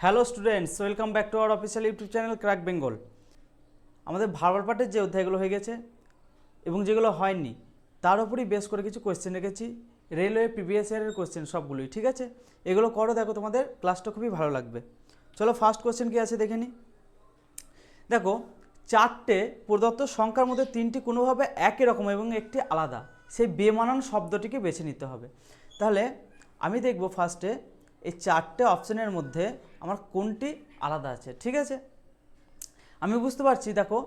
Hello students, welcome back to our official YouTube channel crack Bengal. আমাদের verbal পার্টের যে অধ্যায়গুলো হয়ে গেছে এবং যেগুলো হয়নি তার উপরই বেস করে কিছু কোয়েশ্চেন রেখেছি। রেলওয়ে প্রিভিয়াস ইয়ারের কোয়েশ্চেন সবগুলোই, ঠিক আছে? এগুলো করো, দেখো তোমাদের ক্লাসটা খুবই ভালো লাগবে। চলো ফার্স্ট কোয়েশ্চেন কী আছে দেখে নিই। দেখো, চারটে প্রদত্ত সংখ্যার মধ্যে তিনটি কোনোভাবে একই রকম এবং একটি আলাদা, সেই বেমানান শব্দটিকে বেছে নিতে হবে। তাহলে আমি দেখব ফার্স্টে এই চারটে অপশানের মধ্যে আমার কোনটি আলাদা আছে, ঠিক আছে? আমি বুঝতে পারছি, দেখো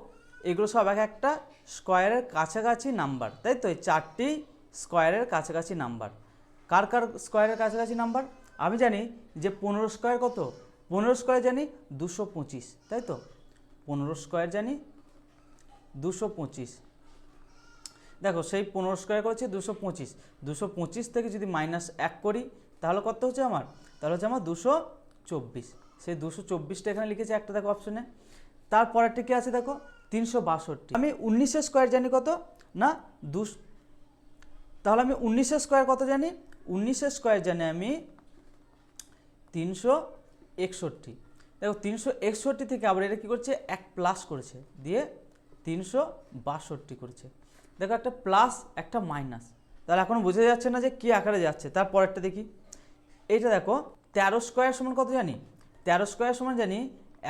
এগুলো সব এক একটা স্কোয়ারের কাছাকাছি নাম্বার, তাই তো? এই চারটি স্কোয়ারের কাছাকাছি নাম্বার। কার কার স্কোয়ারের কাছাকাছি নাম্বার? আমি জানি যে 15 স্কোয়ার কত? 15 স্কোয়ার জানি 225, তাই তো? 15 স্কোয়ার জানি 225। দেখো সেই 15 স্কোয়ার করেছে 225, 225 থেকে যদি -1 করি তাহলে কত হচ্ছে আমার? তাহলে হচ্ছে আমার 224। সেই 224টা এখানে লিখেছে একটা, দেখো অপশনে। তারপরেরটা কি আছে দেখো, 362। আমি 19 স্কোয়ার জানি কত না তাহলে আমি 19 স্কোয়ার কত জানি? 19 স্কোয়ার জানি আমি 361। দেখো 361 থেকে আবার এটা কী করছে, এক প্লাস করেছে, দিয়ে 362 করেছে। দেখো একটা প্লাস একটা মাইনাস, তাহলে এখন বোঝা যাচ্ছে না যে কী আকারে যাচ্ছে। তারপরেরটা দেখি, এইটা দেখো 13 স্কোয়ার সমান কত জানি? 13 স্কোয়ার সমান জানি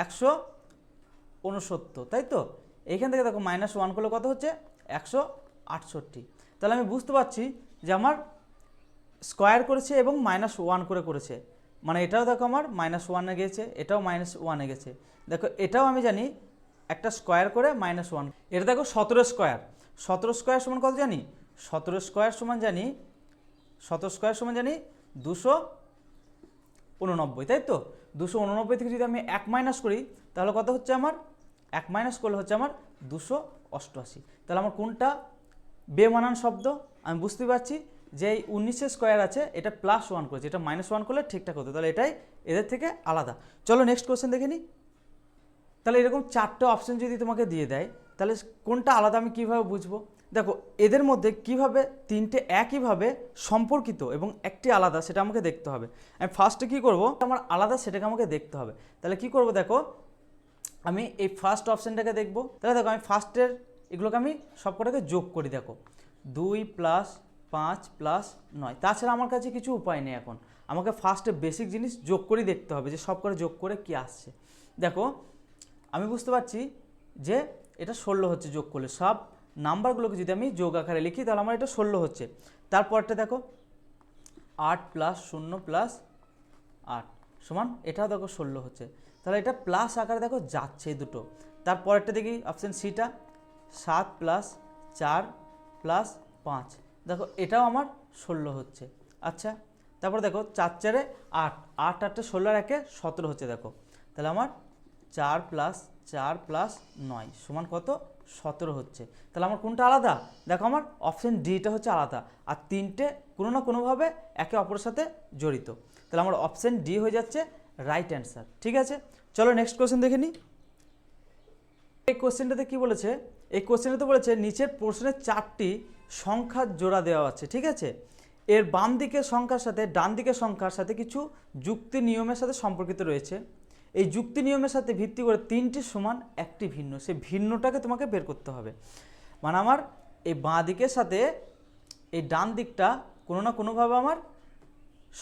169, তাই তো? এইখান থেকে দেখো -1 করলে কত হচ্ছে? 168। তাহলে আমি বুঝতে পারছি যে আমার স্কোয়ার করেছে এবং -1 করে করেছে, মানে এটাও দেখো আমার -1-এ গেছে, এটাও -1-এ গেছে। দেখো এটাও আমি জানি একটা স্কোয়ার করে -1। এটা দেখো 17 স্কোয়ার, 17 স্কোয়ার সমান কত জানি? 17 স্কোয়ার সমান জানি 289, তাই তো? 289 থেকে যদি আমি 1 মাইনাস করি তাহলে কত হচ্ছে আমার? 1 মাইনাস করলে হচ্ছে আমার 288। তাহলে আমার কোনটা বেমানান শব্দ? আমি বুঝতে পারছি যে এই 19 স্কোয়ার আছে, এটা +1 করেছে, এটা -1 করলে ঠিকঠাক হতো, তাহলে এটাই এদের থেকে আলাদা। চলো নেক্সট কোয়েশ্চেন দেখে নিই। তাহলে এরকম চারটে অপশন যদি তোমাকে দিয়ে দেয় তাহলে কোনটা আলাদা আমি কীভাবে বুঝবো? দেখো এদের মধ্যে কিভাবে তিনটে একইভাবে সম্পর্কিত এবং একটি আলাদা সেটা আমাকে দেখতে হবে। আমি ফার্স্টে কী করব, আমার আলাদা সেটাকে আমাকে দেখতে হবে। তাহলে কি করব, দেখো আমি এই ফার্স্ট অপশানটাকে দেখব। তাহলে দেখো আমি ফার্স্টের এগুলোকে আমি সবকটাকে যোগ করি। দেখো 2 + 5 + 9। তাছাড়া আমার কাছে কিছু উপায় নেই। এখন আমাকে ফার্স্টে বেসিক জিনিস যোগ করেই দেখতে হবে যে সব করে যোগ করে কি আসছে। দেখো আমি বুঝতে পারছি যে এটা 16 হচ্ছে যোগ করলে। সব নাম্বারগুলোকে যদি আমি যোগ আকারে লিখি তাহলে আমার এটা 16 হচ্ছে। তারপরটা দেখো 8 + 0 + 8 সমান, এটাও দেখো 16 হচ্ছে। তাহলে এটা প্লাস আকারে দেখো যাচ্ছে এই দুটো। তারপরেরটা দেখি অপশান সিটা, 7 + 4 + 5। দেখো এটাও আমার 16 হচ্ছে। আচ্ছা, তারপর দেখো 4 × 4 = 8, 8 8 16 আর 1 17 হচ্ছে। দেখো তাহলে আমার 4 + 4 + 9 সমান কত? 17 হচ্ছে। তাহলে আমার কোনটা আলাদা? দেখো আমার অপশান ডিটা হচ্ছে আলাদা, আর তিনটে কোনো না কোনোভাবে একে অপরের সাথে জড়িত। তাহলে আমার অপশান ডি হয়ে যাচ্ছে রাইট অ্যান্সার, ঠিক আছে? চলো নেক্সট কোয়েশ্চেন দেখে নিই। এই কোয়েশ্চেনটাতে কী বলেছে? এই কোয়েশ্চেনটাতে বলেছে নিচের প্রশ্নের 4টি সংখ্যার জোড়া দেওয়া আছে, ঠিক আছে? এর বাম দিকের সংখ্যার সাথে ডান দিকের সংখ্যার সাথে কিছু যুক্তি নিয়মের সাথে সম্পর্কিত রয়েছে। এই যুক্তি নিয়মের সাথে ভিত্তি করে 3টি সমান একটি ভিন্ন, সেই ভিন্নটাকে তোমাকে বের করতে হবে। মানে আমার এই বাঁ দিকের সাথে এই ডান দিকটা কোনো না কোনোভাবে আমার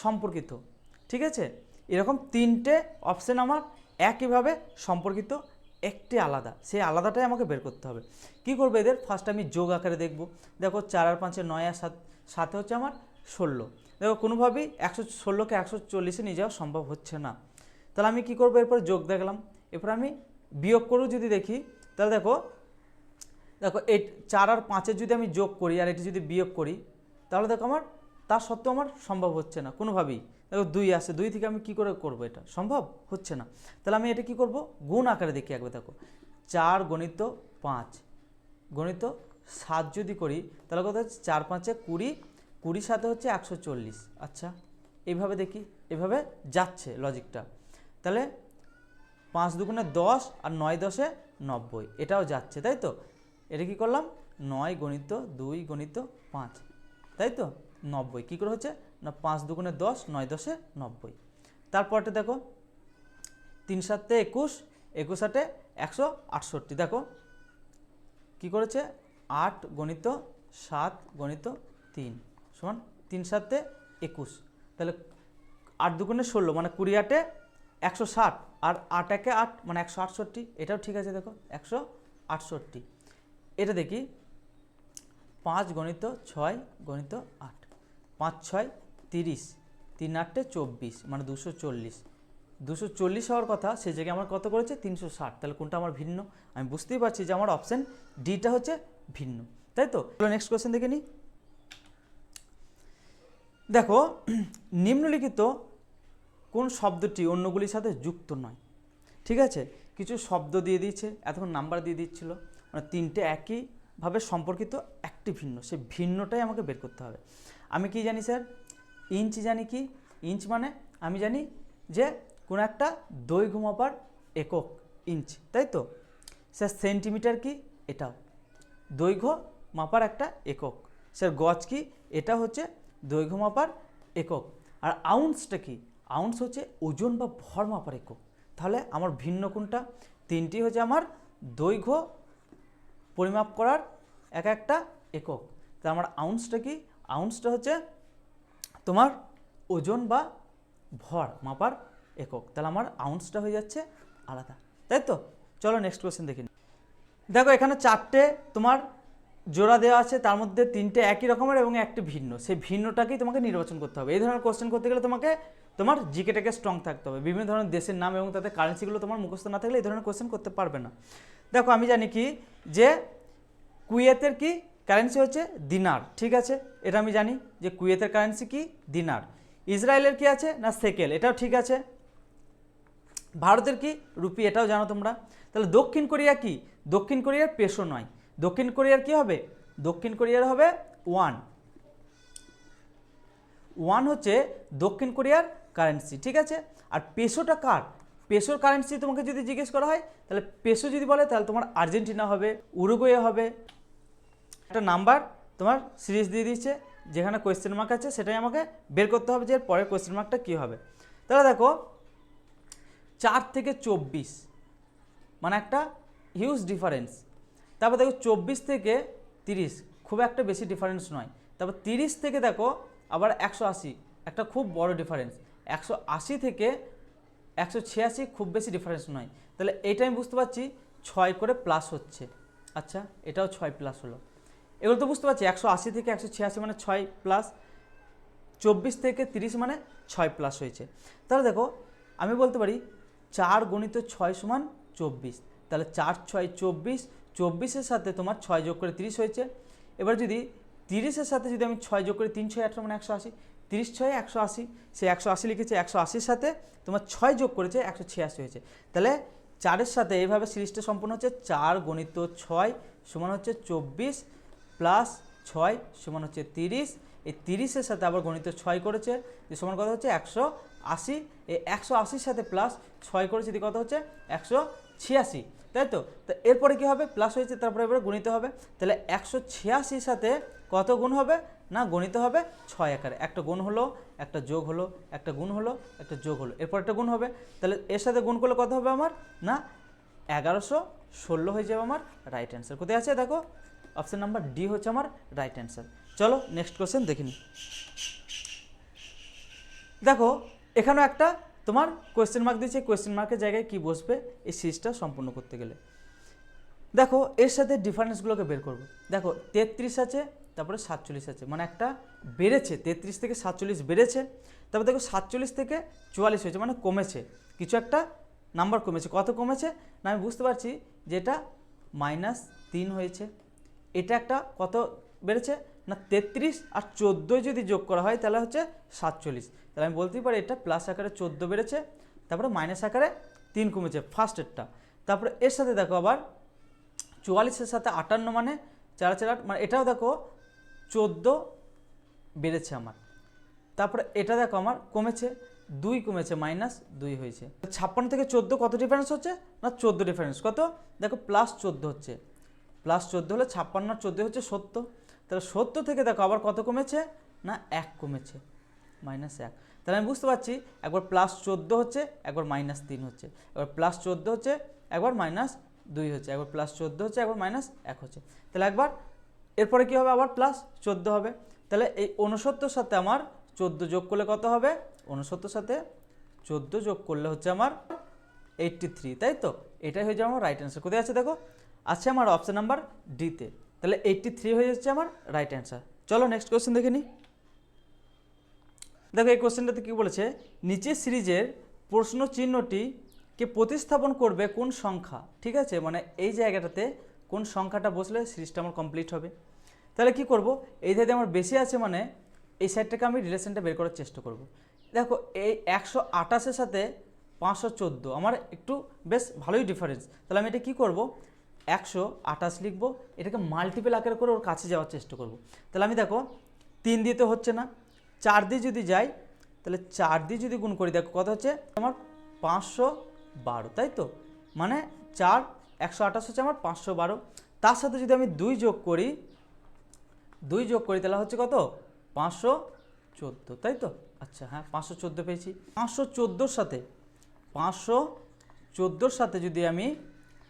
সম্পর্কিত, ঠিক আছে? এরকম 3টে অপশান আমার একইভাবে সম্পর্কিত, একটি আলাদা, সেই আলাদাটাই আমাকে বের করতে হবে। কি করবো এদের? ফার্স্ট আমি যোগ আকারে দেখব। দেখো 4 আর 5 9 আর 7, 7 হচ্ছে আমার 16। দেখো কোনোভাবেই 116কে 140-এ নিয়ে যাওয়া সম্ভব হচ্ছে না। তাহলে আমি কি করব, এরপর যোগ দেখলাম, এরপর আমি বিয়োগ করেও যদি দেখি তাহলে দেখো এই 4 আর 5-এর যদি আমি যোগ করি আর এটি যদি বিয়োগ করি তাহলে দেখো আমার তার সত্ত্বেও আমার সম্ভব হচ্ছে না কোনোভাবেই। দেখো 2 আসে, 2 থেকে আমি কি করে করব? এটা সম্ভব হচ্ছে না। তাহলে আমি এটা কি করব, গুণ আকারে দেখি একবার। দেখো 4 × 5 × 7 যদি করি তাহলে কত হচ্ছে? 4 × 5 = 20, 20 সাথে হচ্ছে 140। আচ্ছা এইভাবে দেখি, এভাবে যাচ্ছে লজিকটা। তাহলে 5 × 2 = 10 আর 9 × 10 = 90, এটাও যাচ্ছে, তাই তো? এটা কি করলাম, 9 × 2 × 5, তাই তো 90। কী করে হচ্ছে না, 5 × 2 = 10, 9 × 10 = 90। তারপরটা দেখো 3 7 21, 21 8 168। দেখো কি করেছে, 8 গণিত 7 গণিত 3 সমান 3 7 21। তাহলে 8 দুগুণে 16 মানে 20 8 160, আর 8 1 8 মানে 168। এটাও ঠিক আছে, দেখো 168। এটা দেখি 5 গণিত 6 গণিত 8, 5 6 30, 3 8 24 মানে 240। 240 হওয়ার কথা, সে জায়গায় আমার কত করেছে 360। তাহলে কোনটা আমার ভিন্ন? আমি বুঝতেই পারছি যে আমার অপশান ডিটা হচ্ছে ভিন্ন, তাই তো। চলো নেক্সট কোয়েশ্চেন দেখে নিই। দেখো নিম্নলিখিত কোন শব্দটি অন্যগুলির সাথে যুক্ত নয়? ঠিক আছে, কিছু শব্দ দিয়ে দিয়েছে, এতক্ষণ নাম্বার দিয়ে দিচ্ছিল, মানে 3টে একইভাবে সম্পর্কিত, একটি ভিন্ন, সে ভিন্নটাই আমাকে বের করতে হবে। আমি কি জানি স্যার? ইঞ্চ জানি। কি ইঞ্চ মানে? আমি জানি যে কোনো একটা দৈর্ঘ্য মাপার একক ইঞ্চ, তাই তো। স্যার সেন্টিমিটার কি? এটাও দৈর্ঘ্য মাপার একটা একক। স্যার গজ কি? এটা হচ্ছে দৈর্ঘ্য মাপার একক। আর আউন্সটা কি? আউন্স হচ্ছে ওজন বা ভর মাপার একক। তাহলে আমার ভিন্ন কোনটা? 3টি হচ্ছে আমার দৈর্ঘ্য পরিমাপ করার একটা একক। তা আমার আউন্সটা কি? আউন্সটা হচ্ছে তোমার ওজন বা ভর মাপার একক। তাহলে আমার আউন্সটা হয়ে যাচ্ছে আলাদা, তাই তো। চলো নেক্সট কোয়েশ্চেন দেখে নিই। দেখো এখানে 4টে তোমার জোড়া দেওয়া আছে, তার মধ্যে 3টে একই রকমের এবং একটি ভিন্ন। সেই ভিন্নটাকেই তোমাকে নির্বাচন করতে হবে। এই ধরনের কোশ্চেন করতে গেলে তোমাকে তোমার জিকেটাকে স্ট্রং থাকতে হবে। বিভিন্ন ধরনের দেশের নাম এবং তাদের কারেন্সিগুলো তোমার মুখস্থ না থাকলে এই ধরনের কোশ্চেন করতে পারবে না। দেখো আমি জানি কি যে কুয়েতের কি কারেন্সি হচ্ছে দিনার, ঠিক আছে, এটা আমি জানি যে কুয়েতের কারেন্সি কি দিনার। ইসরায়েলের কি আছে না সেকেল, এটাও ঠিক আছে। ভারতের কি রুপি, এটাও জানো তোমরা। তাহলে দক্ষিণ কোরিয়া কি? দক্ষিণ কোরিয়ার পেসো নয়, দক্ষিণ কোরিয়ার কি হবে? দক্ষিণ কোরিয়ার হবে ওয়ান। ওয়ান হচ্ছে দক্ষিণ কোরিয়ার কারেন্সি, ঠিক আছে। আর পেসোটা কার? পেসোর কারেন্সি তোমাকে যদি জিজ্ঞেস করা হয়, তাহলে পেসো যদি বলে তাহলে তোমার আর্জেন্টিনা হবে, উরুগুয়ে হবে। একটা নাম্বার তোমার সিরিজ দিয়ে দিচ্ছে, যেখানে কোয়েশ্চেন মার্ক আছে সেটাই আমাকে বের করতে হবে যে এর পরের কোয়েশ্চেন মার্কটা কী হবে। তাহলে দেখো 4 থেকে 24 মানে একটা হিউজ ডিফারেন্স। তারপর দেখো 24 থেকে 30 খুব একটা বেশি ডিফারেন্স নয়। তারপর 30 থেকে দেখো আবার 180 একটা খুব বড় ডিফারেন্স। 180 থেকে 186 খুব বেশি ডিফারেন্স নয়। তাহলে এইটা আমি বুঝতে পারছি 6 করে প্লাস হচ্ছে। আচ্ছা এটাও 6 প্লাস হলো, এগুলো তো বুঝতে পারছি। 180 থেকে 186 মানে 6 প্লাস, 24 থেকে 30 মানে 6 প্লাস হয়েছে। তাহলে দেখো আমি বলতে পারি 4 গুণিত 6 সমান 24। তাহলে 4 6 24, 24-এর সাথে তোমার 6 যোগ করে 30 হয়েছে। এবার যদি 30-এর সাথে যদি আমি 6 যোগ করি, 3 6 18 মানে 180, 30 6 180, সে 180 লিখেছে, 180-র সাথে তোমার 6 যোগ করেছে 186 হয়েছে। তাহলে 4-এর সাথে এইভাবে সিরিজটা সম্পূর্ণ হচ্ছে 4 গণিত 6 সমান হচ্ছে 24 প্লাস 6 সমান হচ্ছে 30। এই 30-এর সাথে আবার গণিত 6 করেছে, যে সমান কত হচ্ছে 180। এই 180-র সাথে প্লাস 6 করেছে, দিয়ে কত হচ্ছে 186, তাই তো। তো এরপরে কী হবে? প্লাস হয়েছে, তারপরে এবারে গুণিত হবে। তাহলে 186-র সাথে কত গুণ হবে? না গণিত হবে 6 আকারে। একটা গুণ হলো, একটা যোগ হলো, একটা গুণ হলো, একটা যোগ হলো, এরপর একটা গুণ হবে। তাহলে এর সাথে গুণ করলে কত হবে আমার? না 1116 হয়ে যাবে আমার রাইট অ্যান্সার। কোথায় আছে দেখো? অপশান নাম্বার ডি হচ্ছে আমার রাইট অ্যান্সার। চলো নেক্সট কোশ্চেন দেখে নিই। দেখো এখানেও একটা তোমার কোয়েশ্চেন মার্ক দিয়েছে, কোয়েশ্চেন মার্কের জায়গায় কি বসবে এই সিরিজটা সম্পূর্ণ করতে গেলে। দেখো এর সাথে ডিফারেন্সগুলোকে বের করবো। দেখো 33 আছে, তারপরে 47 আছে, মানে একটা বেড়েছে, 33 থেকে 47 বেড়েছে। তারপর দেখো 47 থেকে 44 হয়েছে, মানে কমেছে, কিছু একটা নাম্বার কমেছে। কত কমেছে? না আমি বুঝতে পারছি যে এটা -3 হয়েছে। এটা একটা কত বেড়েছে? না 33 আর 14 যদি যোগ করা হয় তাহলে হচ্ছে 47। তাহলে আমি বলতেই পারি এটা প্লাস আকারে 14 বেড়েছে, তারপরে মাইনাস আকারে 3 কমেছে ফার্স্টেরটা। তারপরে এর সাথে দেখো আবার 44-এর সাথে 58 মানে 4 4 8, মানে এটাও দেখো 14 বেড়েছে আমার। তারপরে এটা দেখো আমার কমেছে, 2 কমেছে, -2 হয়েছে। 56 থেকে 14 কত ডিফারেন্স হচ্ছে? না 14 ডিফারেন্স। কত? দেখো +14 হচ্ছে। +14 হলে 56 আর 14 হচ্ছে 70। তাহলে 70 থেকে দেখো আবার কত কমেছে? না 1 কমেছে, -1। তাহলে আমি বুঝতে পারছি একবার +14 হচ্ছে, একবার -3 হচ্ছে, একবার +14 হচ্ছে, একবার -2 হচ্ছে, একবার +14 হচ্ছে, একবার -1 হচ্ছে। তাহলে একবার এরপরে কী হবে, আবার +14 হবে। তাহলে এই 69 সাথে আমার 14 যোগ করলে কত হবে, 69 সাথে 14 যোগ করলে হচ্ছে আমার 83, তাই তো? এটাই হয়ে যাবে আমার রাইট অ্যান্সার। কোথায় আছে দেখো, আছে আমার অপশান নাম্বার ডিতে। তাহলে 83 হয়ে যাচ্ছে আমার রাইট অ্যান্সার। চলো নেক্সট কোয়েশ্চেন দেখে নিই। দেখো এই কোয়েশ্চেনটাতে কী বলেছে, নিচের সিরিজের প্রশ্ন চিহ্নটিকে প্রতিস্থাপন করবে কোন সংখ্যা। ঠিক আছে, মানে এই জায়গাটাতে কোন সংখ্যাটা বসলে সিরিজটা আমার কমপ্লিট হবে। তাহলে কি করব, এই ধারে আমার বেশি আছে মানে এই সাইডটাকে আমি রিলেশনটা বের করার চেষ্টা করব। দেখো এই 128-এর সাথে 514 আমার একটু বেশ ভালোই ডিফারেন্স। তাহলে আমি এটা কী করব, 128 লিখব, এটাকে মাল্টিপল আকারে করে ওর কাছে যাওয়ার চেষ্টা করব। তাহলে আমি দেখো 3 দিয়ে তো হচ্ছে না, 4 দিয়ে যদি যাই, তাহলে 4 দিয়ে যদি গুণ করি, দেখো কত হচ্ছে আমার 512, তাই তো? মানে 4 128 হচ্ছে আমার 512, তার সাথে যদি আমি 2 যোগ করি তাহলে হচ্ছে কত 514, তাই তো? আচ্ছা হ্যাঁ 514 পেয়েছি। 514 সাথে 514 সাথে যদি আমি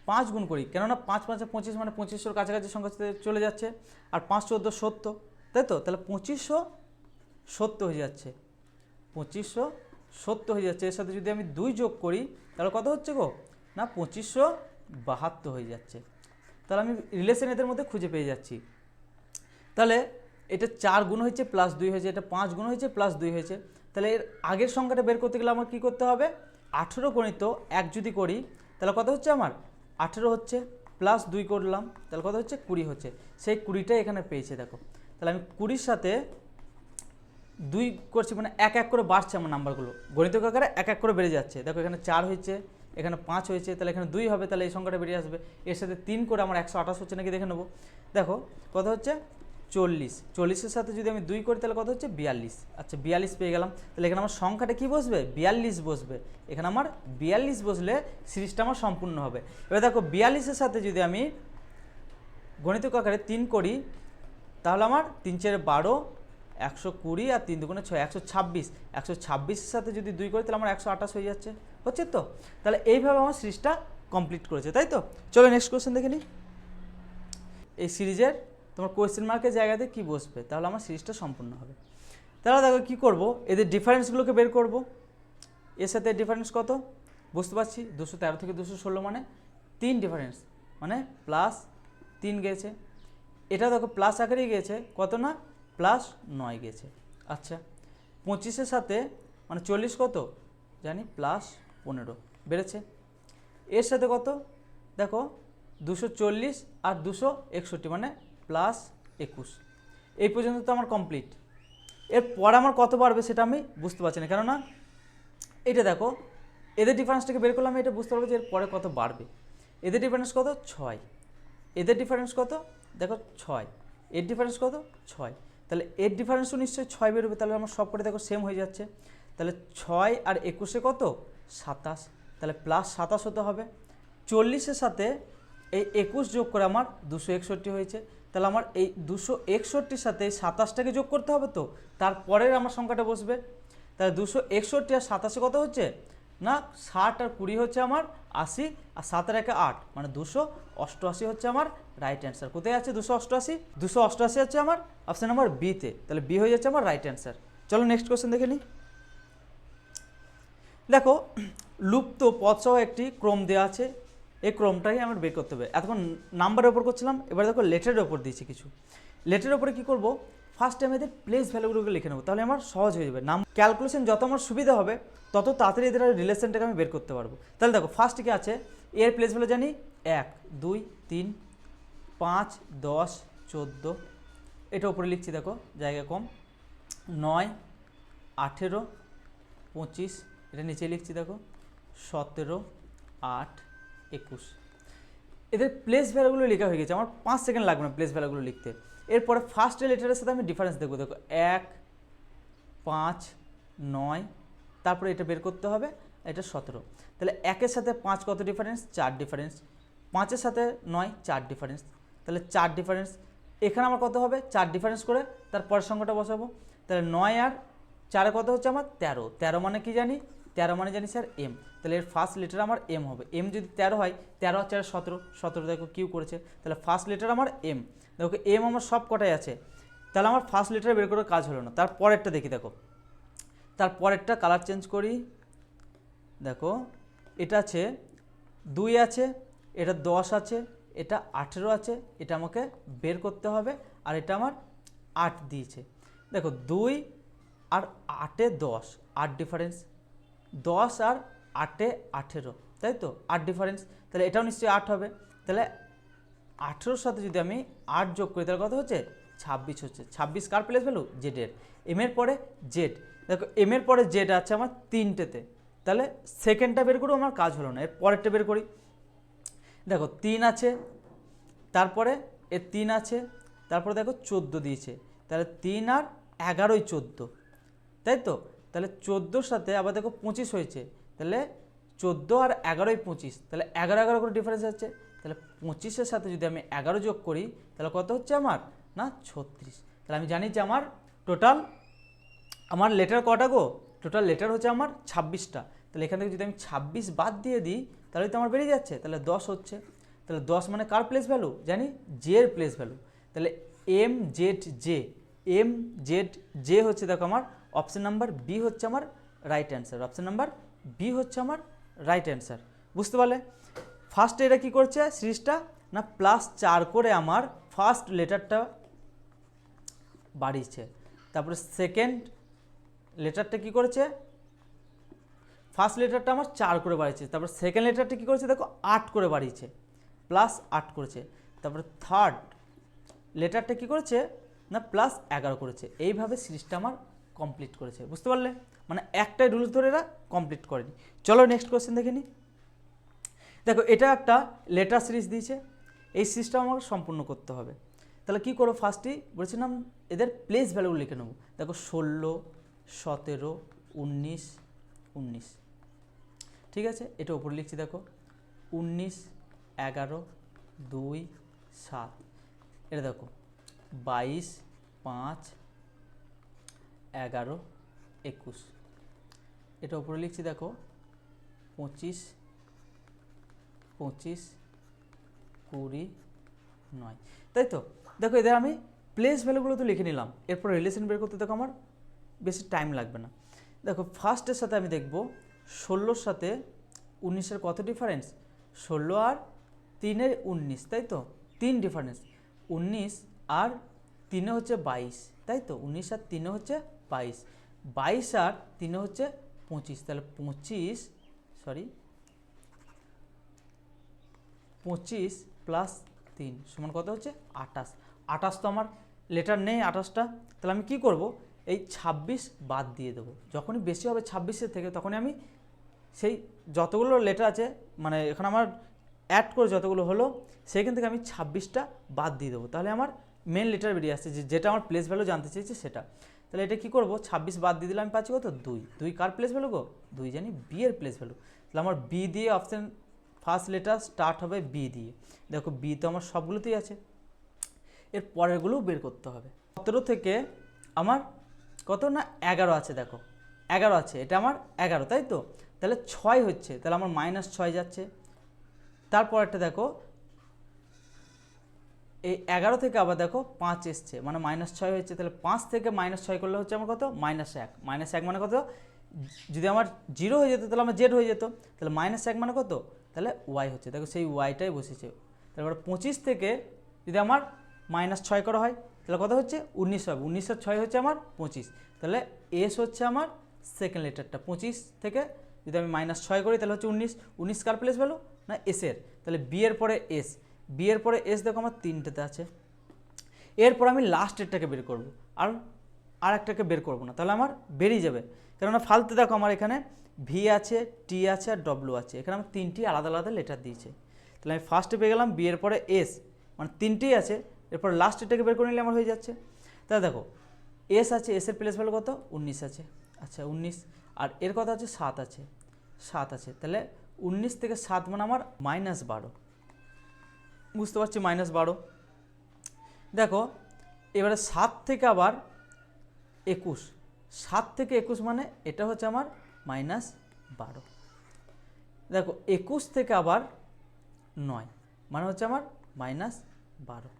5 গুণ করি, কেননা 5 5 25 মানে 2500 কাছাকাছি সংখ্যা চলে যাচ্ছে, আর 5 14 70, তাই তো? তাহলে 2570 হয়ে যাচ্ছে, 2570 হয়ে যাচ্ছে। এর সাথে যদি আমি 2 যোগ করি তাহলে কত হচ্ছে গো, না 2572 হয়ে যাচ্ছে। তাহলে আমি রিলেশন এদের মধ্যে খুঁজে পেয়ে যাচ্ছি। তাহলে এটা 4 গুণ হয়েছে +2 হয়েছে, এটা 5 গুণ হয়েছে +2 হয়েছে। তাহলে এর আগের সংখ্যাটা বের করতে গেলে আমার কী করতে হবে, 18 গণিত 1 যদি করি তাহলে কত হচ্ছে আমার 18 হচ্ছে, +2 করলাম তাহলে কত হচ্ছে 20 হচ্ছে। সেই 20টাই এখানে পেয়েছে দেখো। তাহলে আমি 20-র সাথে 2 করছি, মানে এক এক করে বাড়ছে আমার নাম্বারগুলো, গণিতক আকারে এক এক করে বেড়ে যাচ্ছে। দেখো এখানে 4 হয়েছে, এখানে 5 হয়েছে, তাহলে এখানে 2 হবে, তাহলে এই সংখ্যাটা বেরিয়ে আসবে। এর সাথে 3 করে আমার 128 হচ্ছে নাকি দেখে নেবো। দেখো কত হচ্ছে 40, 40-এর সাথে যদি আমি 2 করি তাহলে কত হচ্ছে 42। আচ্ছা 42 পেয়ে গেলাম। তাহলে এখানে আমার সংখ্যাটা কী বসবে, 42 বসবে। এখানে আমার 42 বসলে সিরিজটা আমার সম্পূর্ণ হবে। এবার দেখো 42-এর সাথে যদি আমি গণিতক আকারে 3 করি তাহলে আমার 3 4 12, 120 আর 3 2 6, 126। 126-এর সাথে যদি 2 করি তাহলে আমার 128 হয়ে যাচ্ছে, হচ্ছে তো? তাহলে এইভাবে আমার সিরিজটা কমপ্লিট করেছে, তাই তো? চলো নেক্সট কোয়েশ্চেন দেখে নিই। এই সিরিজের তোমার কোয়েশ্চেন মার্কের জায়গাতে কি বসবে, তাহলে আমার সিরিজটা সম্পূর্ণ হবে। তাহলে দেখো কী করব, এদের ডিফারেন্সগুলোকে বের করব। এর সাথে ডিফারেন্স কত বুঝতে পারছি, 213 থেকে 216 মানে 3 ডিফারেন্স, মানে +3 গেছে। এটা দেখো প্লাস আকারেই গেছে, কত না +9 গেছে। আচ্ছা 25-এর সাথে মানে 40 কত জানি +15 বেড়েছে। এর সাথে কত দেখো 240 আর 261 মানে +21। এই পর্যন্ত তো আমার কমপ্লিট। এরপর আমার কত বাড়বে সেটা আমি বুঝতে পারছি না, কেননা এটা দেখো এদের ডিফারেন্সটাকে বের করলাম, এটা বুঝতে পারবো যে এরপরে কত বাড়বে। এদের ডিফারেন্স কত 6, এদের ডিফারেন্স কত দেখো 6, এর ডিফারেন্স কত 6, তাহলে এর ডিফারেন্সও নিশ্চয়ই 6 বেরোবে। তাহলে আমার সব করে দেখো সেম হয়ে যাচ্ছে। তাহলে 6 আর 21-এ কত 27, তাহলে +27 হতে হবে। 40-এর সাথে এই 21 যোগ করে আমার 261 হয়েছে। তাহলে আমার এই 261-র সাথে 27টাকে যোগ করতে হবে, তো তারপরের আমার সংখ্যাটা বসবে। তাহলে 261 আর 27 কত হচ্ছে না 60 আর 20 হচ্ছে আমার 80, আর 7 আর 1 8 মানে 288 হচ্ছে আমার রাইট অ্যান্সার। কোথায় আছে 288? 288 হচ্ছে আমার অপশান নাম্বার বিতে। তাহলে বি হয়ে যাচ্ছে আমার রাইট অ্যান্সার। চলো নেক্সট কোয়েশ্চেন দেখে নিই। দেখো লুপ্ত পদসহ একটি ক্রম দেওয়া আছে, এই ক্রমটাই আমার বের করতে হবে। এতক্ষণ নাম্বারের ওপর করছিলাম, এবার দেখো লেটারের ওপর দিয়েছি কিছু। লেটারের ওপরে কী করবো, ফার্স্ট টাইম এদের প্লেস ভ্যালুগুলোকে লিখে নেবো, তাহলে আমার সহজ হয়ে যাবে। নাম ক্যালকুলেশন যত আমার সুবিধা হবে তত তাড়াতাড়ি এদের রিলেশনটাকে আমি বের করতে পারবো। তাহলে দেখো ফার্স্ট কি আছে, এর প্লেস ভ্যালু জানি 1 2 3 5 10 14, এটা উপরে লিখছি দেখো জায়গা কম, 9 18 25, এটা নিচে লিখছি দেখো 17 8 21। এদের প্লেস ভ্যালুগুলো লেখা হয়ে গেছে, আমার 5 সেকেন্ড লাগবে না প্লেস ভ্যালুগুলো লিখতে। এরপরে ফার্স্ট লেটারের সাথে আমি ডিফারেন্স দেখবো, দেখো 1 5 9, তারপরে এটা বের করতে হবে, এটা 17। তাহলে 1-এর সাথে 5 কত ডিফারেন্স 4 ডিফারেন্স, 5-এর সাথে 9 4 ডিফারেন্স, তাহলে 4 ডিফারেন্স। এখানে আমার কত হবে 4 ডিফারেন্স করে তারপরের সংখ্যাটা বসাবো। তাহলে 9 আর 4 কত হচ্ছে আমার 13, 13 মানে কি জানি, 13 মানে জানি স্যার এম, তাহলে এর ফার্স্ট লেটার আমার এম হবে। এম যদি 13 হয়, 13 আর 4 17, 17 দেখো কিউ করেছে, তাহলে ফার্স্ট লেটার আমার এম। দেখো এম আমার সব কটাই আছে, তাহলে আমার ফার্স্ট লেটার বের করার কাজ হলো না। তারপরেরটা দেখি, দেখো তারপরেরটা কালার চেঞ্জ করি। দেখো এটা আছে 2 আছে, এটা 10 আছে, এটা 18 আছে, এটা আমাকে বের করতে হবে, আর এটা আমার 8 দিয়েছে। দেখো 2 আর 8-এ 10, 8 ডিফারেন্স, 10 আর 8-এ 18, তাই তো 8 ডিফারেন্স, তাহলে এটাও নিশ্চয়ই 8 হবে। তাহলে 18-র সাথে যদি আমি 8 যোগ করি তাহলে কত হচ্ছে 26 হচ্ছে। 26 কার প্লেস ভ্যালু, জেডের। এমের পরে জেড, দেখো এমের পরে জেড আছে আমার 3টেতে, তাহলে সেকেন্ডটা বের করেও আমার কাজ হলো না, এর পরেরটা বের করি। দেখো 3 আছে, তারপরে এর 3 আছে, তারপরে দেখো 14 দিয়েছে, তাহলে 3 আর 11-ই 14, তাই তো। তাহলে 14-র সাথে আবার দেখো 25 হয়েছে, তাহলে 14 আর 11-ই 25, তাহলে 11 11 করে ডিফারেন্স আছে। তাহলে 25-এর সাথে যদি আমি 11 যোগ করি তাহলে কত হচ্ছে আমার, না 36। তাহলে আমি জানি যে আমার টোটাল আমার লেটার কটা গো, টোটাল লেটার হচ্ছে আমার 26টা। তাহলে এখান থেকে যদি আমি 26 বাদ দিয়ে দিই তাহলে তো আমার বেরিয়ে যাচ্ছে, তাহলে 10 হচ্ছে। তাহলে 10 মানে কার প্লেস ভ্যালু জানি, জে এর প্লেস ভ্যালু। তাহলে M Z J, M Z J হচ্ছে দেখো আমার অপশন নাম্বার বি হচ্ছে আমার right answer, option number B হচ্ছে আমার রাইট অ্যান্সার। বুঝতে পারলে? ফার্স্টে এটা কী করছে সিরিজটা, না +4 করে আমার ফার্স্ট লেটারটা বাড়িয়েছে, তারপরে সেকেন্ড লেটারটা কী করেছে, ফার্স্ট লেটারটা আমার 4 করে বাড়িয়েছে, তারপর সেকেন্ড লেটারটা কী করেছে দেখো 8 করে বাড়িয়েছে, +8 করেছে, তারপরে থার্ড লেটারটা কী করেছে না +11 করেছে। এইভাবে সিরিজটা আমার কমপ্লিট করেছে। বুঝতে পারলে? মানে একটাই রুলস ধরে এরা কমপ্লিট করেনি। চলো নেক্সট কোয়েশ্চেন দেখে নিই। দেখো এটা একটা লেটার সিরিজ দিয়েছে, এই সিরিজটা আমাকে সম্পূর্ণ করতে হবে। তাহলে কী করো, ফার্স্টেই বলেছিলাম এদের প্লেস ভ্যালুগুলো লিখে নেবো। দেখো 16, 17, 19, 19, ঠিক আছে। এটা উপরে লিখছি, দেখো 19, 11, 2, 7, এটা দেখো 22, 5, 11, 21, এটা উপরে লিখছি, দেখো 25, 25, 20, 9, তাই তো। দেখো এদের আমি প্লেস ভ্যালুগুলো তো লিখে নিলাম, এরপর রিলেশন বের করতে দেখো আমার বেশি টাইম লাগবে না। দেখো ফার্স্টের সাথে আমি দেখব 16-র সাথে 19-এর কত ডিফারেন্স, 16 আর 3-এর 19, তাই তো 3 ডিফারেন্স, 19 আর 3-এ হচ্ছে 22, তাই তো 19 আর 3-এ হচ্ছে 22, 22 আর 3-এ হচ্ছে 25, তাহলে 25 + 3 সমান কত হচ্ছে 28। 28 তো আমার লেটার নেই 28টা, তাহলে আমি কি করব, এই 26 বাদ দিয়ে দেবো। যখনই বেশি হবে 26-এর থেকে তখনই আমি সেই যতগুলো লেটার আছে মানে এখানে আমার অ্যাড করে যতগুলো হলো সেইখান থেকে আমি 26টা বাদ দিয়ে দেবো, তাহলে আমার মেন লেটার বেরিয়ে আসছে, যেটা আমার প্লেস ভ্যালু জানতে চেয়েছে সেটা। তাহলে এটা কী করবো, 26 বাদ দিয়ে দিলে আমি পাচ্ছি কত 2, 2 কার প্লেস ভ্যালু গো, 2 জানি বি এর প্লেস ভ্যালু। তাহলে আমার বি দিয়ে অপশান ফার্স্ট লেটার স্টার্ট হবে বি দিয়ে। দেখো বি তো আমার সবগুলোতেই আছে, এর পরেরগুলোও বের করতে হবে। 17 থেকে আমার কত না 11 আছে, দেখো 11 আছে, এটা আমার 11, তাই তো। তাহলে 6 হচ্ছে, তাহলে আমার -6 যাচ্ছে। তারপর একটা দেখো এই 11 থেকে আবার দেখো 5 এসছে, মানে -6 হচ্ছে, তাহলে 5 থেকে -6 করলে হচ্ছে আমার কত, -1, -1 মানে কত, যদি আমার 0 হয়ে যেত তাহলে আমার জেড হয়ে যেত, তাহলে -1 মানে কত, তাহলে ওয়াই হচ্ছে। দেখো সেই ওয়াইটাই বসেছে। তারপরে 25 থেকে যদি আমার -6 করা হয় তাহলে কত হচ্ছে 19 হবে, 19 আর 6 হচ্ছে আমার 25, তাহলে এস হচ্ছে আমার সেকেন্ড লেটারটা। 25 থেকে যদি আমি -6 করি তাহলে হচ্ছে 19, 19 কার প্লেস ভ্যালু না এসের, তাহলে বি এর পরে এস, বি এর পরে এস দেখো আমার 3টেতে আছে। এরপর আমি লাস্টেরটাকে বের করব, আর একটাকে বের করব না, তাহলে আমার বেরিয়ে যাবে। কেননা ফালতু দেখো আমার এখানে ভি আছে, টি আছে আর ডব্লিউ আছে, এখানে আমার 3টি আলাদা আলাদা লেটার দিয়েছে। তাহলে আমি ফার্স্টে পেয়ে গেলাম বি এর পরে এস, মানে 3টেই আছে, এরপর লাস্টেরটাকে বের করে নিলে আমার হয়ে যাচ্ছে। তাহলে দেখো এস আছে, এসের প্লেস ভ্যালু কত 19 আছে, আচ্ছা 19, আর এর কথা আছে 7 আছে, 7 আছে, তাহলে 19 থেকে 7 মানে আমার -12, বুঝতে পারছি -12। দেখো এবারে 7 থেকে আবার 21, 7 থেকে 21 মানে এটা হচ্ছে আমার -12। দেখো 21 থেকে আবার 9 মানে হচ্ছে আমার -12,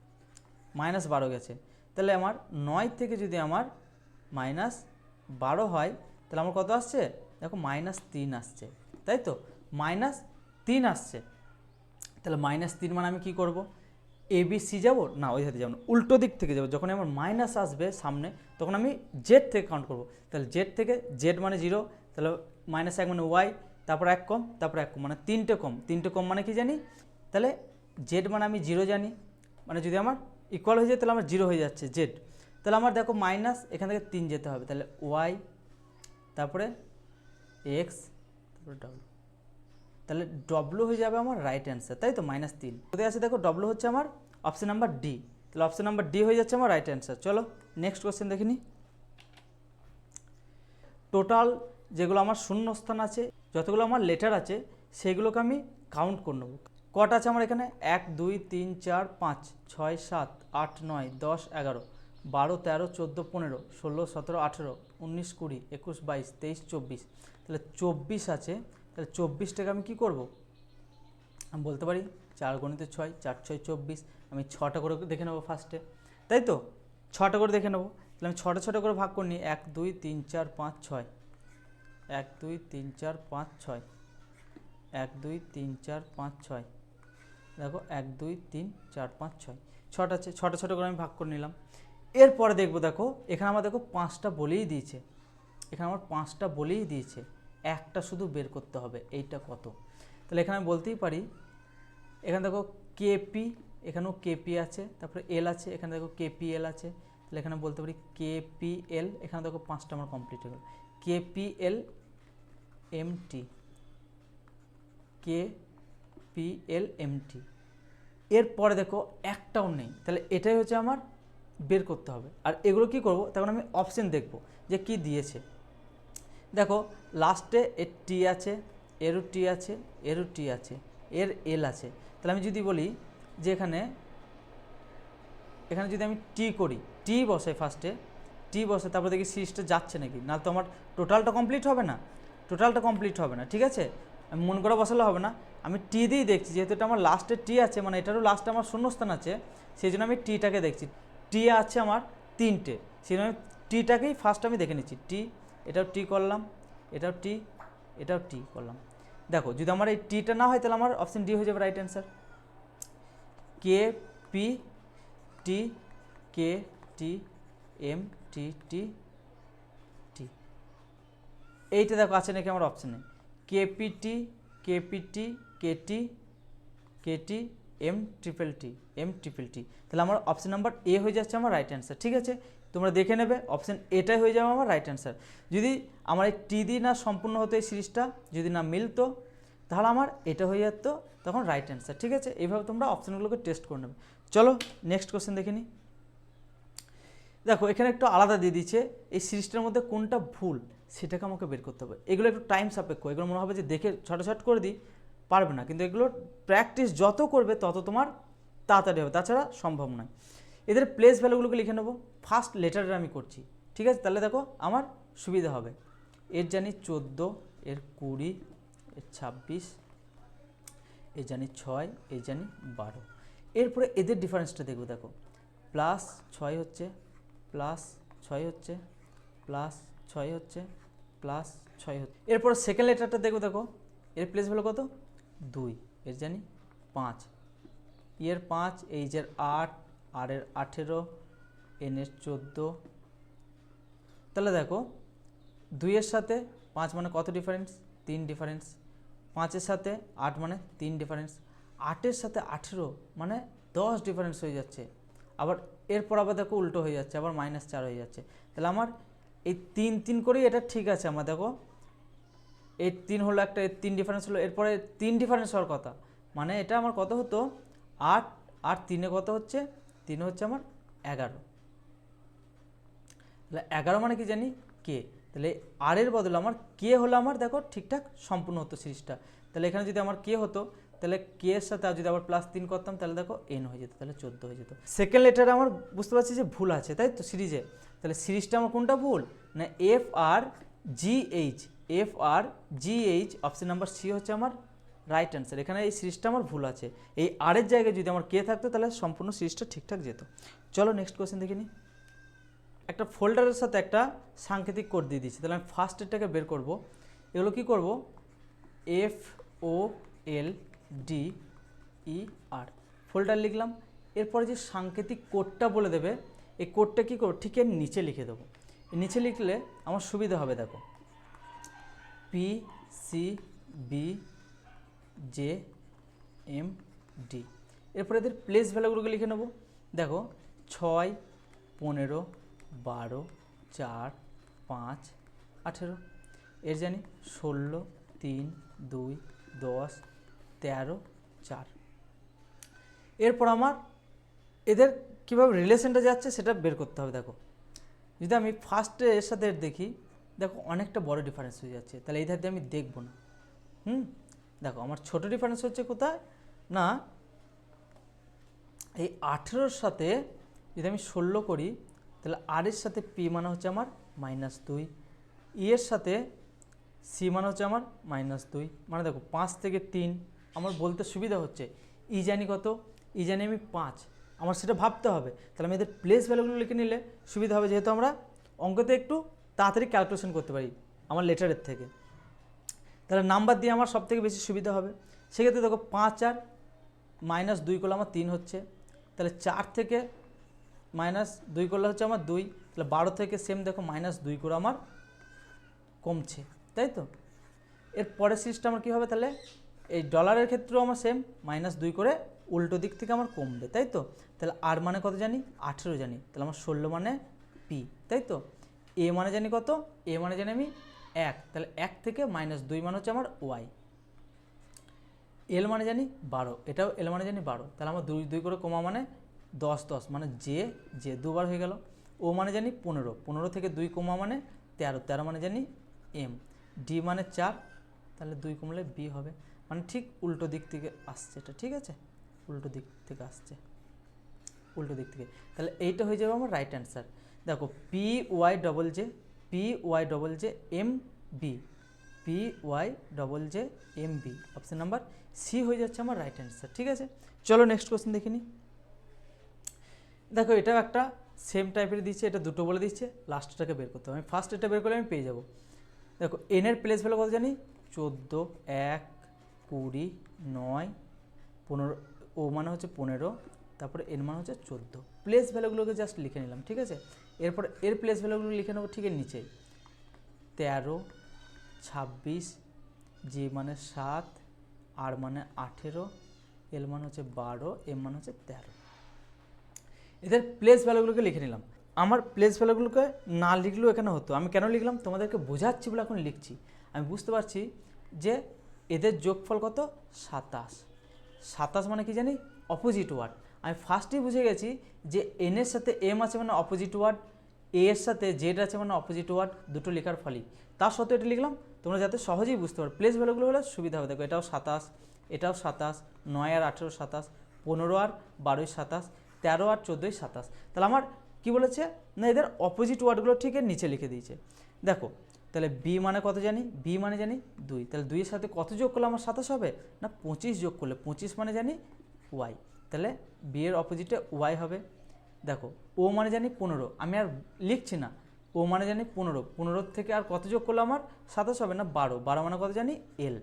-12 গেছে। তাহলে আমার 9 থেকে যদি আমার -12 হয় তাহলে আমার কত আসছে? দেখো -3 আসছে, তাই তো, -3 আসছে। তাহলে -3 মানে আমি কি করব? ABC যাব না, ওই হাতে যাব না, উল্টো দিক থেকে যাব। যখন আমার মাইনাস আসবে সামনে তখন আমি জেড থেকে কাউন্ট করব। তাহলে জেড থেকে, জেড মানে 0, তাহলে -1 মানে ওয়াই, তারপর 1 কম, তারপর 1 কম, মানে 3টে কম। 3টে কম মানে কি জানি? তাহলে জেড মানে আমি 0 জানি, মানে যদি আমার ইকুয়াল হয়ে যায় তাহলে আমার 0 হয়ে যাচ্ছে জেড। তাহলে আমার দেখো মাইনাস এখান থেকে 3 যেতে হবে, তাহলে ওয়াই, তারপরে এক্স, তারপরে ডাব্লু। তাহলে ডব্লু হয়ে যাবে আমার রাইট অ্যান্সার, তাই তো, -3 কোথায় আছে দেখো? ডব্লু হচ্ছে আমার অপশন নাম্বার ডি। তাহলে অপশন নাম্বার ডি হয়ে যাচ্ছে আমার রাইট অ্যান্সার। চলো নেক্সট কোশ্চেন দেখে নিই। টোটাল যেগুলো আমার শূন্যস্থান আছে, যতগুলো আমার লেটার আছে সেগুলোকে আমি কাউন্ট করে নেব। কটা আছে আমার এখানে? 1 2 3 4 5 6 7 8 9 10 11 12 13 14 15 16 17 18 19 20 21 22 23 24। তাহলে 24 আছে। তাহলে 24টাকে আমি কী করব? আমি বলতে পারি 4 × 6, 4 6 24। আমি 6টা করে দেখে নেবো ফার্স্টে, তাই তো, 6টা করে দেখে নেবো। তাহলে আমি 6টা 6টা করে ভাগ করে নিই। 1 2 3 4 5 6, 1 2 3 4 5 6, 1 2 3 4 5 6। দেখো 1 2 3 4 5 6, 6টা আছে, 6টা 6টা করে আমি ভাগ করে নিলাম। এরপরে দেখবো, দেখো এখানে আমার দেখো 5টা বলেই দিয়েছে, এখানে আমার 5টা বলেই দিয়েছে, একটা শুধু বের করতে হবে এইটা কত। তাহলে এখানে আমি বলতেই পারি, এখানে দেখো কেপি, এখানেও কেপি আছে, তারপরে এল আছে, এখানে দেখো কেপিএল আছে। তাহলে এখানে বলতে পারি কেপিএল, এখানে দেখো 5টা আমার কমপ্লিট হয়ে গেল। KPL MT, KPL MT. এরপরে দেখো একটাও নেই, তাহলে এটাই হচ্ছে আমার বের করতে হবে। আর এগুলো কি করব? তখন আমি অপশন দেখব যে কি দিয়েছে। দেখো লাস্টে এর টি আছে, এরও টি আছে, এরও টি আছে, এর এল আছে। তাহলে আমি যদি বলি যে এখানে যদি আমি টি করি, টি বসে ফার্স্টে, টি বসে, তারপরে দেখি সিরিজটা যাচ্ছে নাকি, না তো আমার টোটালটা কমপ্লিট হবে না, টোটালটা কমপ্লিট হবে না, ঠিক আছে। আমি মন করে বসালে হবে না, আমি টি দিয়েই দেখছি, যেহেতু এটা আমার লাস্টে টি আছে, মানে এটারও লাস্টে আমার শূন্যস্থান আছে, সেই জন্য আমি টিটাকে দেখছি। টি আছে আমার 3টে, সেই জন্য আমি টিটাকেই ফার্স্ট আমি দেখে নিচ্ছি। টি, এটাও টি করলাম, এটাও টি, এটাও টি করলাম। দেখো যদি আমার এই টিটা না হয় তাহলে আমার অপশন ডি হয়ে যাবে right answer. K P T, K T M T T T, এইটা দেখো আছে নাকি আমার অপশানে? KPT, KPT, KT, KT M triple T, M triple T. তাহলে আমার অপশন নাম্বার এ হয়ে যাচ্ছে আমার রাইট অ্যান্সার, ঠিক আছে। তোমরা দেখে নেবে, অপশন এটাই হয়ে যাবে আমার রাইট অ্যান্সার। যদি আমার এই টি দিয়ে না সম্পূর্ণ হতো এই সিরিজটা, যদি না মিলতো, তাহলে আমার এটা হয়ে যেত তখন রাইট অ্যান্সার, ঠিক আছে। এইভাবে তোমরা অপশানগুলোকে টেস্ট করে নেবে। চলো নেক্সট কোশ্চেন দেখে নিই। দেখো এখানে একটু আলাদা দিয়ে দিচ্ছে, এই সিরিজটার মধ্যে কোনটা ভুল সেটাকে আমাকে বের করতে হবে। এগুলো একটু টাইম সাপেক্ষ, এগুলো মনে হবে যে দেখে ছটাছট করে দিই, পারবে না, কিন্তু এগুলো প্র্যাকটিস যত করবে তত তোমার তাড়াতাড়ি হবে, তাছাড়া সম্ভব নয়। এদের প্লেস ভ্যালুগুলোকে লিখে নেবো, ফার্স্ট লেটারের আমি করছি, ঠিক আছে। তাহলে দেখো আমার সুবিধা হবে। এর জানি 14, এর 20, এর 26, এর জানি 6, এর জানি 12। এরপরে এদের ডিফারেন্সটা দেখবো। দেখো +6 হচ্ছে, +6 হচ্ছে, +6 হচ্ছে, +6 হচ্ছে। এরপর সেকেন্ড লেটারটা দেখো, দেখো এর প্লেস ভ্যালু কত? 2, এর জানি 5, এর 5, এইচের 8, আর এর 18, এনের 14। তাহলে দেখো 2 এর সাথে 5 মানে কত ডিফারেন্স? 3 ডিফারেন্স। 5-এর সাথে 8 মানে 3 ডিফারেন্স। 8-এর সাথে 18 মানে 10 ডিফারেন্স হয়ে যাচ্ছে। আবার এরপর আবার দেখো উল্টো হয়ে যাচ্ছে, আবার -4 হয়ে যাচ্ছে। তাহলে আমার এই 3 3 করেই এটা ঠিক আছে। আমার দেখো এই 3 হলো একটা, এর 3 ডিফারেন্স হলো, এরপরে 3 ডিফারেন্স হওয়ার কথা, মানে এটা আমার কত হতো? 8 আর 3-এ কত হচ্ছে? 3 হচ্ছে আমার 11। তাহলে 11 মানে কি জানি? কে। তাহলে আর এর বদলে আমার কে হলো, আমার দেখো ঠিকঠাক সম্পূর্ণ হতো সিরিজটা। তাহলে এখানে যদি আমার কে হতো তাহলে কে এর সাথে যদি আবার +3 করতাম তাহলে দেখো n হয়ে যেত, তাহলে 14 হয়ে যেত। সেকেন্ড লেটারে আমার বুঝতে পারছি যে ভুল আছে, তাই তো সিরিজে। তাহলে সিরিজটা আমার কোনটা ভুল না FRGH, FRGH option number C হচ্ছে আমার রাইট অ্যান্সার। এখানে এই সিরিজটা আমার ভুল আছে, এই আর এর জায়গায় যদি আমার কে থাকতো তাহলে সম্পূর্ণ সিরিজটা ঠিকঠাক যেত। চলো নেক্সট কোয়েশ্চেন দেখে নিই। একটা ফোল্ডারের সাথে একটা সাংকেতিক কোড দিয়ে দিচ্ছি, তাহলে আমি ফার্স্ট এটাকে বের করব। এগুলো কি করব, FOLDER ফোল্ডার লিখলাম। এরপরে যে সাংকেতিক কোডটা বলে দেবে, এই কোডটা কী করবো, ঠিক এর নিচে লিখে দেবো। নিচে লিখলে আমার সুবিধা হবে, দেখো PCBJMD। এরপরে এদের প্লেস ভ্যালুগুলোকে লিখে নেবো। দেখো 6, 15, 12, 4, 5, 18। এর জানি 16, 3, 2, 10, 13, 4। এরপর আমার এদের কীভাবে রিলেশনটা যাচ্ছে সেটা বের করতে হবে। দেখো যদি আমি ফার্স্টে এর সাথে এর দেখি, দেখো অনেকটা বড় ডিফারেন্স হয়ে যাচ্ছে, তাহলে এই ধার দিয়ে আমি দেখবো না। দেখো আমার ছোট ডিফারেন্স হচ্ছে কোথায় না, এই 18-র সাথে যদি আমি 16 করি তাহলে আর এর সাথে পি মানে হচ্ছে আমার -2, ই এর সাথে সি মানে হচ্ছে আমার -2। মানে দেখো 5 থেকে 3 আমার বলতে সুবিধা হচ্ছে। ই জানি কত, ই জানি আমি 5, আমার সেটা ভাবতে হবে। তাহলে আমি এদের প্লেস ভ্যালুগুলো লিখে নিলে সুবিধা হবে, যেহেতু আমরা অঙ্কতে একটু তাড়াতাড়ি ক্যালকুলেশন করতে পারি আমার লেটারের থেকে। তাহলে নাম্বার দিয়ে আমার সব থেকে বেশি সুবিধা হবে। সেক্ষেত্রে দেখো 5 আর -2 করলে আমার 3 হচ্ছে, তাহলে 4 থেকে -2 করলে হচ্ছে আমার 2, তাহলে 12 থেকে সেম দেখো -2 করে আমার কমছে, তাই তো। এর পরের সিরিজটা আমার কী হবে, তাহলে এই ডলারের ক্ষেত্রেও আমার সেম -2 করে উল্টো দিক থেকে আমার কমবে, তাই তো। তাহলে আর মানে কত জানি, 18 জানি, তাহলে আমার 16 মানে পি, তাই তো। এ মানে জানি কত, এ মানে জানি আমি 1, তাহলে 1 থেকে -2 মানে হচ্ছে আমার ওয়াই। এল মানে জানি 12, এটাও এল মানে জানি 12, তাহলে আমার 2 2 করে কমা মানে 10 10 মানে জে দুবার হয়ে গেল। ও মানে জানি 15, 15 থেকে 2 কমা মানে 13, 13 মানে জানি এম। ডি মানে 4, তাহলে 2 কমলে বি হবে, মানে ঠিক উল্টো দিক থেকে আসছে এটা, ঠিক আছে, উল্টো দিক থেকে আসছে, উল্টো দিক থেকে। তাহলে এইটা হয়ে যাবে আমার রাইট অ্যান্সার। দেখো PYJJ MB option number C হয়ে যাচ্ছে আমার রাইট অ্যান্সার, ঠিক আছে। চলো নেক্সট কোশ্চেন দেখে নিই। দেখো এটাও একটা সেম টাইপের দিচ্ছে, এটা দুটো বলে দিচ্ছে, লাস্টটাকে বের করতে হবে। আমি ফার্স্ট এটা বের করলে আমি পেয়ে যাব। দেখো এনের প্লেস ভ্যালু কত জানি, 14, 1, 20, 9, 15, ও মানে হচ্ছে 15, তারপরে এর মানে হচ্ছে 14। প্লেস ভ্যালুগুলোকে জাস্ট লিখে নিলাম, ঠিক আছে। এরপর এর প্লেস ভ্যালুগুলো লিখে নেবো ঠিক এর নিচে, 13, 26, জি মানে 7, আর মানে 18, এল মানে হচ্ছে 12, এম মানে হচ্ছে 13। এদের প্লেস ভ্যালুগুলোকে লিখে নিলাম। আমার প্লেস ভ্যালুগুলোকে না লিখলেও এখানে হতো, আমি কেন লিখলাম তোমাদেরকে বোঝাচ্ছি বলে এখন লিখছি। আমি বুঝতে পারছি যে এদের যোগফল কত, 27। 27 মানে কি জানি, অপোজিট ওয়ার্ড। আমি ফার্স্টেই বুঝে গেছি যে এন এর সাথে এম আছে মানে অপোজিট ওয়ার্ড, এ এর সাথে জেড আছে মানে অপোজিট ওয়ার্ড, দুটো লেখার ফলেই। তার সত্ত্বেও এটা লিখলাম তোমরা যাতে সহজেই বুঝতে পারো। প্লেস ভ্যালুগুলো হলে সুবিধা হবে। দেখো এটাও 27, এটাও 27, 9 আর 18 27, 15 আর 12 27, 13 আর 14 27। তাহলে আমার কি বলেছে না, এদের অপোজিট ওয়ার্ডগুলো ঠিক এর নিচে লিখে দিয়েছে। দেখো তাহলে বি মানে কত জানি, বি মানে জানি 2, তাহলে 2 এর সাথে কত যোগ করলে আমার 27 হবে না, 25 যোগ করলে, 25 মানে জানি ওয়াই, তাহলে বি এর অপোজিটে ওয়াই হবে। দেখো ও মানে জানি 15, আমি আর লিখছি না, ও মানে জানি 15, 15 থেকে আর কত যোগ করলে আমার 27 হবে না, 12, 12 মানে কত জানি এল।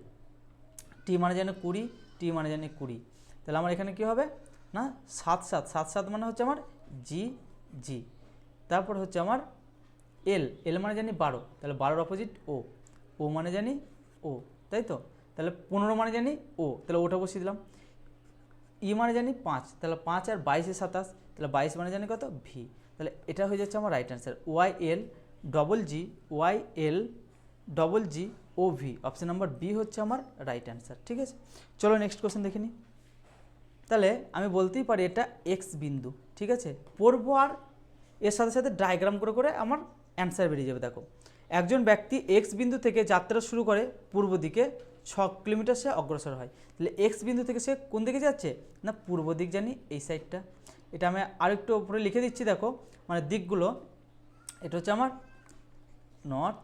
টি মানে জানি 20, টি মানে জানি 20, তাহলে আমার এখানে কি হবে না 7 7 মানে হচ্ছে আমার জি জি, তারপর হচ্ছে আমার এল, এল মানে জানি 12, তাহলে 12 অপোজিট ও, ও মানে জানি ও, তাই তো। তাহলে 15 মানে জানি ও, তাহলে ওটা বসিয়ে দিলাম। ই মানে জানি 5, তাহলে 5 আর 22 27, তাহলে 22 মানে জানি কত ভি, তাহলে এটা হয়ে যাচ্ছে আমার right answer. YL OV option number B হচ্ছে আমার রাইট অ্যান্সার, ঠিক আছে। চলো নেক্সট কোশ্চেন দেখে নিই। তাহলে আমি বলতেই পারি এটা এক্স বিন্দু, ঠিক আছে, পড়বো আর এর সাথে সাথে ডায়াগ্রাম করে করে আমার অ্যান্সার বেরিয়ে যাবে। দেখো একজন ব্যক্তি এক্স বিন্দু থেকে যাত্রা শুরু করে পূর্ব দিকে কিলোমিটার সে অগ্রসর হয়। তাহলে এক্স বিন্দু থেকে সে কোন দিকে যাচ্ছে, না পূর্ব দিক, জানি এই সাইডটা। এটা আমি আরেকটু উপরে লিখে দিচ্ছি, দেখো মানে দিকগুলো, এটা হচ্ছে আমার নর্থ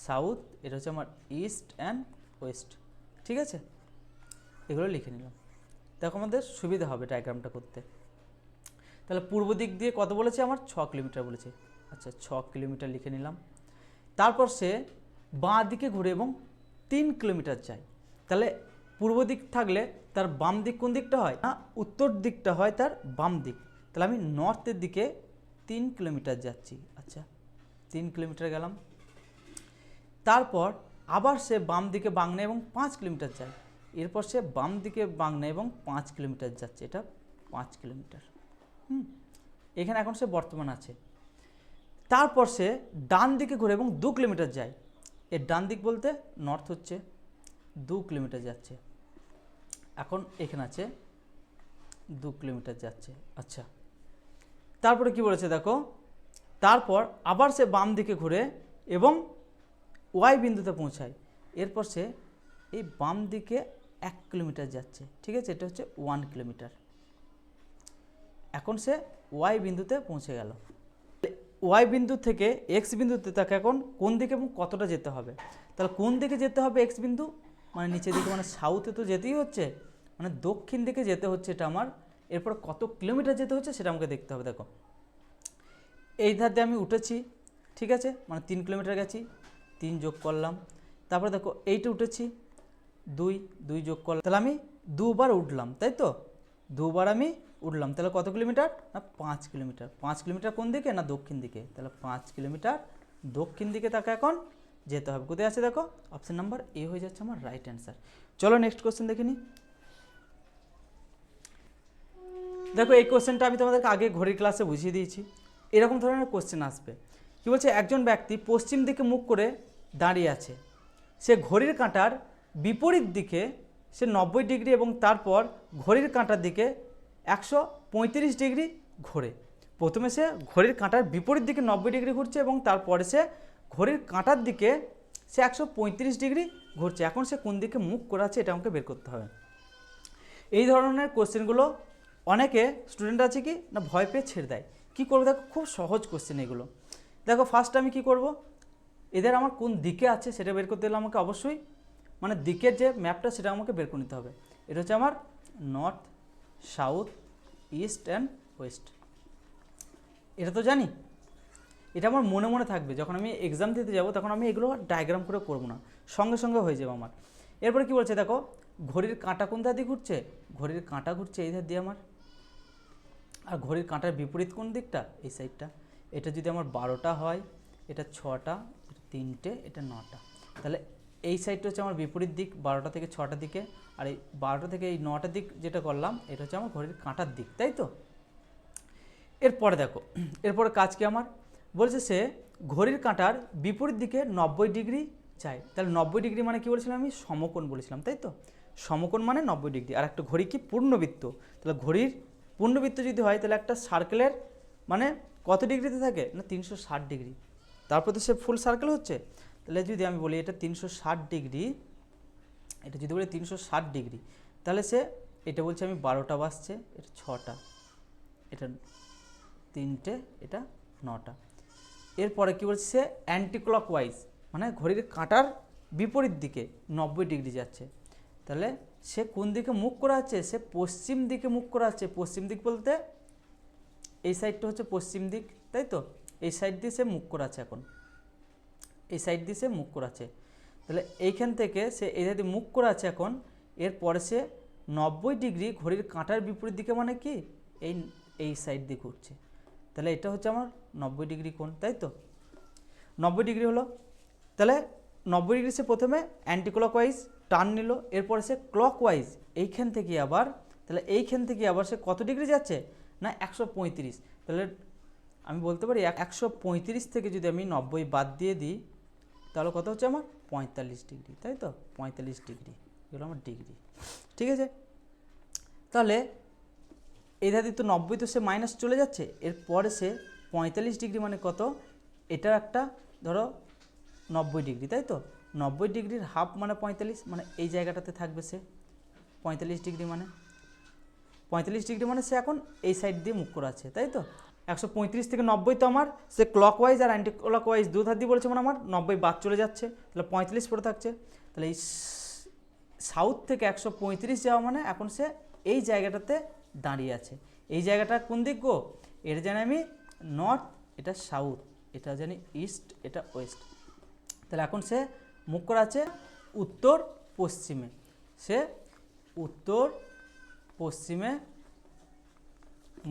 সাউথ, এটা হচ্ছে আমার ইস্ট অ্যান্ড ওয়েস্ট, ঠিক আছে, এগুলো লিখে নিলাম, দেখো আমাদের সুবিধা হবে ডায়াগ্রামটা করতে। তাহলে পূর্ব দিক দিয়ে কত বলেছে, আমার 6 কিলোমিটার বলেছে, আচ্ছা 6 কিলোমিটার লিখে নিলাম। তারপর সে বাঁ দিকে ঘুরে এবং 3 কিলোমিটার যায়। তাহলে পূর্ব দিক থাকলে তার বাম দিক কোন দিকটা হয়, না উত্তর দিকটা হয় তার বাম দিক। তাহলে আমি নর্থের দিকে 3 কিলোমিটার যাচ্ছি, আচ্ছা 3 কিলোমিটার গেলাম। তারপর আবার সে বাম দিকে বাংলা এবং 5 কিলোমিটার যায়। এরপর সে বাম দিকে বাংলা এবং 5 কিলোমিটার যাচ্ছে, এটা 5 কিলোমিটার। এখানে এখন সে বর্তমান আছে। তারপর সে ডান দিকে ঘুরে এবং 2 কিলোমিটার যায়। এর ডান দিক বলতে নর্থ হচ্ছে, 2 কিলোমিটার যাচ্ছে। এখন এখানে আছে 2 কিলোমিটার যাচ্ছে, আচ্ছা। তারপরে কি বলেছে দেখো, তারপর আবার সে বাম দিকে ঘুরে এবং ওয়াই বিন্দুতে পৌঁছায়। এরপর সে এই বাম দিকে 1 কিলোমিটার যাচ্ছে, ঠিক আছে, এটা হচ্ছে 1 কিলোমিটার। এখন সে ওয়াই বিন্দুতে পৌঁছে গেল। ওয়াই বিন্দু থেকে এক্স বিন্দুতে তাকে এখন কোন দিকে এবং কতটা যেতে হবে, তাহলে কোন দিকে যেতে হবে, এক্স বিন্দু মানে নিচের দিকে, মানে সাউথে তো যেতেই হচ্ছে, মানে দক্ষিণ দিকে যেতে হচ্ছে এটা আমার। এরপর কত কিলোমিটার যেতে হচ্ছে সেটা আমাকে দেখতে হবে। দেখো এই ধার দিয়ে আমি উঠেছি, ঠিক আছে, মানে 3 কিলোমিটার গেছি, 3 যোগ করলাম। তারপরে দেখো এইটা উঠেছি, 2 যোগ করলাম, তাহলে আমি 2 বার উঠলাম, তাই তো, 2 বার আমি উঠলাম। তাহলে কত কিলোমিটার, না 5 কিলোমিটার। 5 কিলোমিটার কোন দিকে, না দক্ষিণ দিকে। তাহলে 5 কিলোমিটার দক্ষিণ দিকে তাকে এখন যেতে হবে। কোথায় আছে দেখো, অপশন নাম্বার এ হয়ে যাচ্ছে আমার রাইট অ্যান্সার। চলো নেক্সট কোশ্চেন দেখে নিই। দেখো এই কোশ্চেনটা আমি তোমাদেরকে আগে ঘড়ির ক্লাসে বুঝিয়ে দিয়েছি। এরকম ধরনের কোশ্চেন আসবে। কী বলছে, একজন ব্যক্তি পশ্চিম দিকে মুখ করে দাঁড়িয়ে আছে। সে ঘড়ির কাঁটার বিপরীত দিকে সে 90 ডিগ্রি এবং তারপর ঘড়ির কাঁটার দিকে 135 ডিগ্রি ঘোরে। প্রথমে সে ঘড়ির কাঁটার বিপরীত দিকে 90 ডিগ্রি ঘুরছে এবং তারপরে সে ঘড়ির কাঁটার দিকে সে 135 ডিগ্রি ঘুরছে। এখন সে কোন দিকে মুখ করে আছে এটা আমাকে বের করতে হবে। এই ধরনের কোশ্চেনগুলো অনেকে স্টুডেন্ট আছে কি না ভয় পেয়ে ছেড়ে দেয়। কী করবো দেখো, খুব সহজ কোশ্চেন এগুলো। দেখো ফার্স্ট আমি কি করব, এদের আমার কোন দিকে আছে সেটা বের করতে হলে আমাকে অবশ্যই মানে দিকের যে ম্যাপটা সেটা আমাকে বের করে নিতে হবে। এটা হচ্ছে আমার north south east and West, এটা তো জানি, এটা আমার মনে মনে থাকবে। যখন আমি এক্সাম দিতে যাব তখন আমি এগুলো ডায়াগ্রাম করে করবো না, সঙ্গে সঙ্গে হয়ে যাবে আমার। এরপরে কি বলছে দেখো, ঘড়ির কাঁটা কোন ধার দিয়ে ঘুরছে, ঘড়ির কাঁটা ঘুরছে এই ধার দিয়ে আমার, আর ঘড়ির কাঁটার বিপরীত কোন দিকটা, এই সাইডটা। এটা যদি আমার 12টা হয়, এটা 6টা, এটা 3টে, এটা 9টা, তাহলে এই সাইডটা হচ্ছে আমার বিপরীত দিক 12টা থেকে 6টা দিকে, আর এই 12টা থেকে এই 9টার দিক যেটা করলাম এটা হচ্ছে আমার ঘড়ির কাঁটার দিক, তাই তো। এরপরে দেখো, এরপরে কাজ কি আমার বলছে, সে ঘড়ির কাঁটার বিপরীত দিকে 90 ডিগ্রি চাই। তাহলে 90 ডিগ্রি মানে কি বলেছিলাম আমি, সমকোণ বলেছিলাম, তাই তো। সমকোণ মানে 90 ডিগ্রি। আর একটা ঘড়ি কি পূর্ণবৃত্ত, তাহলে ঘড়ির পূর্ণবৃত্ত যদি হয় তাহলে একটা সার্কেলের মানে কত ডিগ্রিতে থাকে, না 360 ডিগ্রি। তারপর তো সে ফুল সার্কেল হচ্ছে। তাহলে যদি আমি বলি এটা 360 ডিগ্রি, এটা যদি বলি 360 ডিগ্রি, তাহলে সে এটা বলছে আমি 12টা বাজছে, এটা 6টা, এটা 3টে, এটা 9টা। এরপরে কী বলছে, সে অ্যান্টি ক্লকওয়াইজ মানে ঘড়ির কাঁটার বিপরীত দিকে 90 ডিগ্রি যাচ্ছে। তাহলে সে কোন দিকে মুখ করে আছে, সে পশ্চিম দিকে মুখ করে আছে। পশ্চিম দিক বলতে এই সাইডটা হচ্ছে পশ্চিম দিক, তাই তো। এই সাইড দিয়ে সে মুখ করে আছে, এখন এই সাইড দিয়ে সে মুখ করে আছে। তাহলে এইখান থেকে সে এই সাইডে মুখ করে আছে এখন। এরপরে সে 90 ডিগ্রি ঘড়ির কাঁটার বিপরীত দিকে মানে কি এই সাইড দিয়ে ঘুরছে। তাহলে এটা হচ্ছে আমার 90 ডিগ্রি কোণ, তাই তো। 90 ডিগ্রি হলো, তাহলে 90 ডিগ্রি সে প্রথমে অ্যান্টি ক্লকওয়াইজ টার্ন নিল, এরপরে সে ক্লকওয়াইজ এইখান থেকে আবার, তাহলে এইখান থেকে আবার সে কত ডিগ্রি যাচ্ছে, না 135। তাহলে আমি বলতে পারি 135 থেকে যদি আমি 90 বাদ দিয়ে দিই তাহলে কত হচ্ছে আমার 45 ডিগ্রি, তাই তো। 45 ডিগ্রি এগুলো আমার ডিগ্রি, ঠিক আছে। তাহলে এই ধারে তো 90 তো সে মাইনাস চলে যাচ্ছে, এরপরে সে 45 ডিগ্রি মানে কত, এটা একটা ধরো 90 ডিগ্রি, তাই তো। 90 ডিগ্রির হাফ মানে 45, মানে এই জায়গাটাতে থাকবে সে 45 ডিগ্রি, মানে 45 ডিগ্রি মানে সে এখন এই সাইড দিয়ে মুখ করে আছে, তাই তো। 135 থেকে 90 তো আমার সে ক্লকওয়াইজ আর অ্যান্টি ক্লকওয়াইজ দু ধার দিয়ে বলেছে, মানে আমার 90 বাদ চলে যাচ্ছে, তাহলে 45 পড়ে থাকছে। তাহলে এই সাউথ থেকে 135 যাওয়া মানে এখন সে এই জায়গাটাতে দাঁড়িয়ে আছে। এই জায়গাটা কোন দিক গো? এটা জানি আমি নর্থ, এটা সাউথ, এটা জানি ইস্ট, এটা ওয়েস্ট। তাহলে এখন সে মুখ করা আছে উত্তর পশ্চিমে, সে উত্তর পশ্চিমে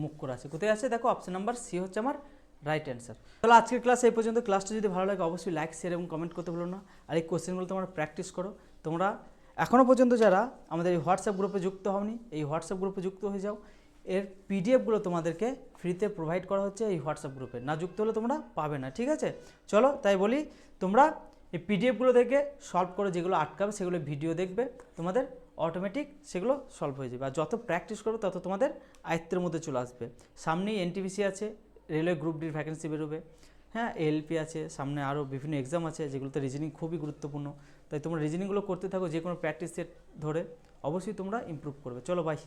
মুখ করে আছে। কোথায় আছে দেখো, অপশন নাম্বার সি হচ্ছে আমার রাইট অ্যান্সার। তাহলে আজকের ক্লাস এই পর্যন্ত। ক্লাসটা যদি ভালো লাগে অবশ্যই লাইক, শেয়ার এবং কমেন্ট করতে ভুলো না। আর এই কোশ্চেনগুলো তোমরা প্র্যাকটিস করো। তোমরা এখনও পর্যন্ত যারা আমাদের এই হোয়াটসঅ্যাপ গ্রুপে যুক্ত হওনি, এই হোয়াটসঅ্যাপ গ্রুপে যুক্ত হয়ে যাও। এর পিডিএফগুলো তোমাদেরকে ফ্রিতে প্রোভাইড করা হচ্ছে এই হোয়াটসঅ্যাপ গ্রুপে, না যুক্ত হলে তোমরা পাবে না, ঠিক আছে। চলো তাই বলি, তোমরা এই পিডিএফগুলো থেকে সলভ করে যেগুলো আটকাবে সেগুলো ভিডিও দেখবে, তোমাদের অটোমেটিক সেগুলো সলভ হয়ে যাবে। আর যত প্র্যাকটিস করো তত তোমাদের আয়ত্তের মধ্যে চলে আসবে। সামনেই এনটিপিসি আছে, রেলওয়ে গ্রুপ ডির ভ্যাকেন্সি বেরোবে, হ্যাঁ এএলপি আছে, সামনে আরও বিভিন্ন এক্সাম আছে যেগুলোতে রিজনিং খুবই গুরুত্বপূর্ণ। তাই তোমরা রিজনিংগুলো করতে থাকো, যে কোনো প্র্যাকটিস সেট ধরে অবশ্যই তোমরা ইমপ্রুভ করবে। চলো বাই।